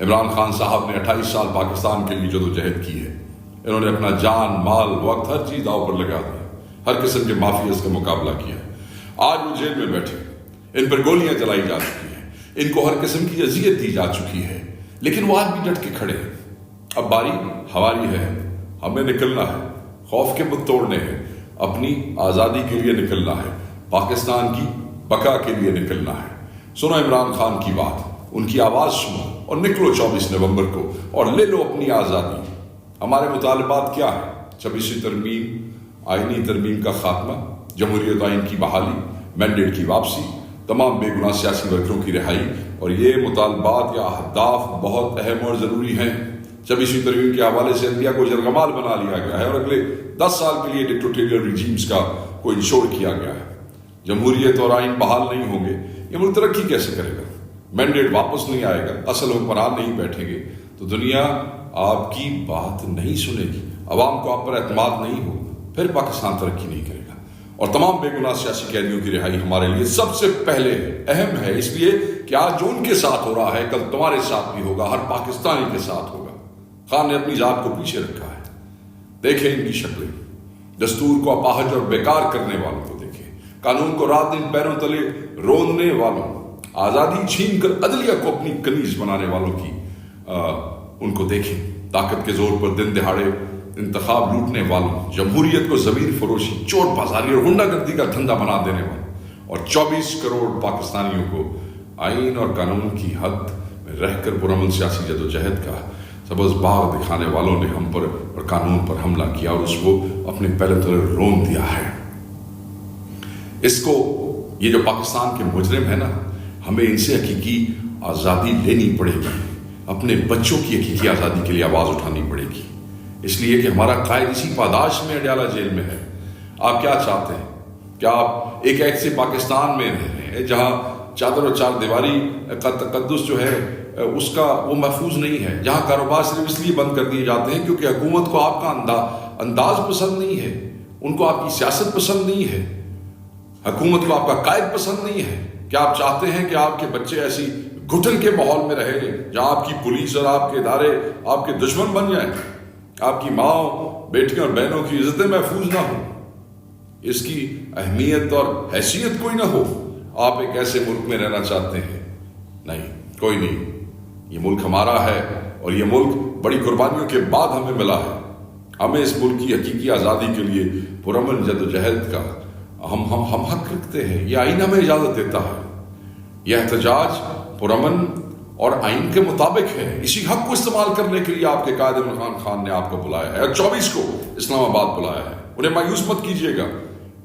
عمران خان صاحب نے 28 سال پاکستان کے لیے جدوجہد کی ہے۔ انہوں نے اپنا جان، مال، وقت، ہر چیز داؤ پر لگا دیا، ہر قسم کے مافیاز کا مقابلہ کیا ہے۔ آج وہ جیل میں بیٹھے، ان پر گولیاں چلائی جا چکی ہیں، ان کو ہر قسم کی اذیت دی جا چکی ہے، لیکن وہ آج بھی ڈٹ کے کھڑے ہیں۔ اب باری ہماری ہے، ہمیں نکلنا ہے، خوف کے بت توڑنے ہیں، اپنی آزادی کے لیے نکلنا ہے، پاکستان کی بقا کے لیے نکلنا ہے۔ سنو عمران خان کی بات، ان کی آواز سنو اور نکلو 24 نومبر کو اور لے لو اپنی آزادی۔ ہمارے مطالبات کیا ہیں؟ 26ویں ترمیم، آئینی ترمیم کا خاتمہ، جمہوریت آئین کی بحالی، مینڈیٹ کی واپسی، تمام بے گناہ سیاسی ورکروں کی رہائی، اور یہ مطالبات یا اہداف بہت اہم اور ضروری ہیں۔ 26ویں ترمیم کے حوالے سے انڈیا کو جرگمال بنا لیا گیا ہے اور اگلے 10 سال کے لیے ڈکٹیٹریل ریجیمز کا کو انشور کیا گیا ہے۔ جمہوریت اور آئین بحال نہیں ہوں گے، یہ ملک ترقی کیسے کرے گا؟ مینڈیٹ واپس نہیں آئے گا، اصل حکمران نہیں بیٹھیں گے تو دنیا آپ کی بات نہیں سنے گی، عوام کو آپ پر اعتماد نہیں ہو، پھر پاکستان ترقی نہیں کرے گا۔ اور تمام بے گناہ سیاسی قیدیوں کی رہائی ہمارے لیے سب سے پہلے اہم ہے، اس لیے کہ آج جو ان کے ساتھ ہو رہا ہے کل تمہارے ساتھ بھی ہوگا، ہر پاکستانی کے ساتھ ہوگا۔ خان نے اپنی ذات کو پیچھے رکھا ہے، دیکھیں ان کی شکلیں، دستور کو اپاہج اور بیکار کرنے والوں کو دیکھیں، قانون کو رات دن پیروں تلے روندنے والوں، آزادی چھین کر عدلیہ کو اپنی کنیز بنانے والوں کی ان کو دیکھیں، طاقت کے زور پر دن دہاڑے انتخاب لوٹنے والوں، جمہوریت کو ضمیر فروشی، چور بازاری اور غنڈہ گردی کا دھندا بنا دینے والوں، اور 24 کروڑ پاکستانیوں کو آئین اور قانون کی حد میں رہ کر پرامن سیاسی جدوجہد کا سبز باغ دکھانے والوں نے ہم پر اور قانون پر حملہ کیا اور اس کو اپنے پہلے تلے رون دیا ہے۔ اس کو یہ جو پاکستان کے مجرم ہے نا، ہمیں ان سے حقیقی آزادی لینی پڑے گی، اپنے بچوں کی حقیقی آزادی کے لیے آواز اٹھانی پڑے گی، اس لیے کہ ہمارا قائد اسی پاداش میں اڈیالہ جیل میں ہے۔ آپ کیا چاہتے ہیں؟ کیا آپ ایک ایسے پاکستان میں رہ رہے ہیں جہاں چادر اور چار دیواری کا تقدس جو ہے اس کا وہ محفوظ نہیں ہے، جہاں کاروبار صرف اس لیے بند کر دیے جاتے ہیں کیونکہ حکومت کو آپ کا انداز پسند نہیں ہے، ان کو آپ کی سیاست پسند نہیں ہے، حکومت کو آپ کا قائد پسند نہیں ہے؟ کیا آپ چاہتے ہیں کہ آپ کے بچے ایسی گھٹن کے ماحول میں رہیں جہاں آپ کی پولیس اور آپ کے ادارے آپ کے دشمن بن جائیں، آپ کی ماں، بیٹیوں اور بہنوں کی عزتیں محفوظ نہ ہوں، اس کی اہمیت اور حیثیت کوئی نہ ہو؟ آپ ایک ایسے ملک میں رہنا چاہتے ہیں؟ نہیں، کوئی نہیں، یہ ملک ہمارا ہے اور یہ ملک بڑی قربانیوں کے بعد ہمیں ملا ہے۔ ہمیں اس ملک کی حقیقی آزادی کے لیے پرامن جدوجہد کا ہم حق رکھتے ہیں، یہ آئین ہمیں اجازت دیتا ہے۔ یہ احتجاج پرامن اور آئین کے مطابق ہے، اسی حق کو استعمال کرنے کے لیے آپ کے قائد عمران خان نے آپ کو بلایا ہے اور 24 کو اسلام آباد بلایا ہے۔ انہیں مایوس مت کیجیے گا،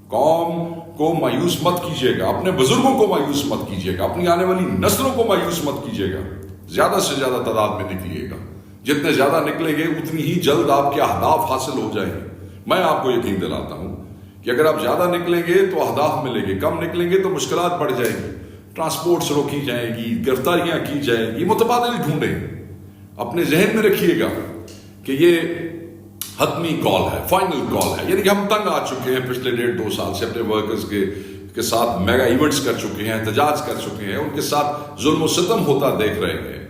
قوم کو مایوس مت کیجیے گا، اپنے بزرگوں کو مایوس مت کیجیے گا، اپنی آنے والی نسلوں کو مایوس مت کیجیے گا۔ زیادہ سے زیادہ تعداد میں نکلیے گا، جتنے زیادہ نکلیں گے اتنی ہی جلد آپ کے اہداف حاصل ہو جائیں گے۔ میں آپ کو یقین دلاتا ہوں کہ اگر آپ زیادہ نکلیں گے تو اہداف ملیں گے، کم نکلیں گے تو مشکلات بڑھ جائیں گی، ٹرانسپورٹس روکی جائیں گی، گرفتاریاں کی جائیں گی، متبادل ڈھونڈیں۔ اپنے ذہن میں رکھیے گا کہ یہ حتمی کال ہے، فائنل کال ہے، یعنی کہ ہم تنگ آ چکے ہیں پچھلے 1.5-2 سال سے، اپنے ورکرز کے ساتھ میگا ایونٹس کر چکے ہیں، احتجاج کر چکے ہیں، ان کے ساتھ ظلم و ستم ہوتا دیکھ رہے ہیں،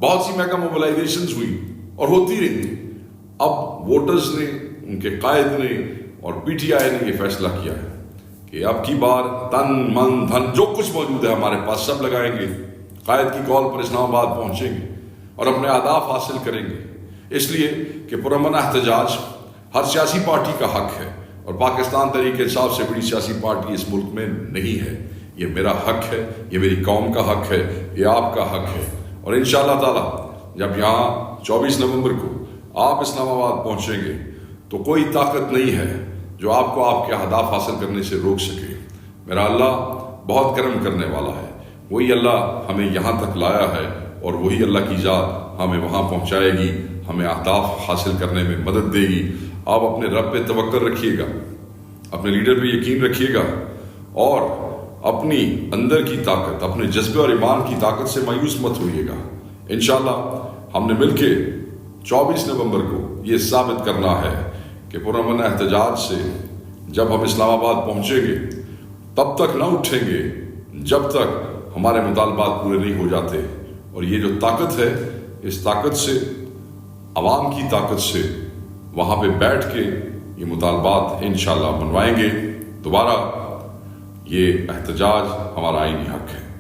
بہت سی میگا موبلائزیشنز ہوئی اور ہوتی رہی۔ اب ووٹرز نے، ان کے قائد نے اور پی ٹی آئی نے یہ فیصلہ کیا ہے کہ اب کی بار تن من دھن جو کچھ موجود ہے ہمارے پاس سب لگائیں گے، قائد کی کال پر اسلام آباد پہنچیں گے اور اپنے اہداف حاصل کریں گے، اس لیے کہ پرامن احتجاج ہر سیاسی پارٹی کا حق ہے اور پاکستان تحریک انصاف سے بڑی سیاسی پارٹی اس ملک میں نہیں ہے۔ یہ میرا حق ہے، یہ میری قوم کا حق ہے، یہ آپ کا حق ہے، اور انشاءاللہ تعالی جب یہاں 24 نومبر کو آپ اسلام آباد پہنچیں گے تو کوئی طاقت نہیں ہے جو آپ کو آپ کے اہداف حاصل کرنے سے روک سکے۔ میرا اللہ بہت کرم کرنے والا ہے، وہی اللہ ہمیں یہاں تک لایا ہے اور وہی اللہ کی ذات ہمیں وہاں پہنچائے گی، ہمیں اہداف حاصل کرنے میں مدد دے گی۔ آپ اپنے رب پہ توکل رکھیے گا، اپنے لیڈر پہ یقین رکھیے گا اور اپنی اندر کی طاقت، اپنے جذبے اور ایمان کی طاقت سے مایوس مت ہوئیے گا۔ انشاءاللہ ہم نے مل کے 24 نومبر کو یہ ثابت کرنا ہے کہ پرامن احتجاج سے جب ہم اسلام آباد پہنچیں گے تب تک نہ اٹھیں گے جب تک ہمارے مطالبات پورے نہیں ہو جاتے، اور یہ جو طاقت ہے اس طاقت سے، عوام کی طاقت سے وہاں پہ بیٹھ کے یہ مطالبات انشاءاللہ منوائیں گے۔ دوبارہ یہ احتجاج ہمارا آئینی حق ہے۔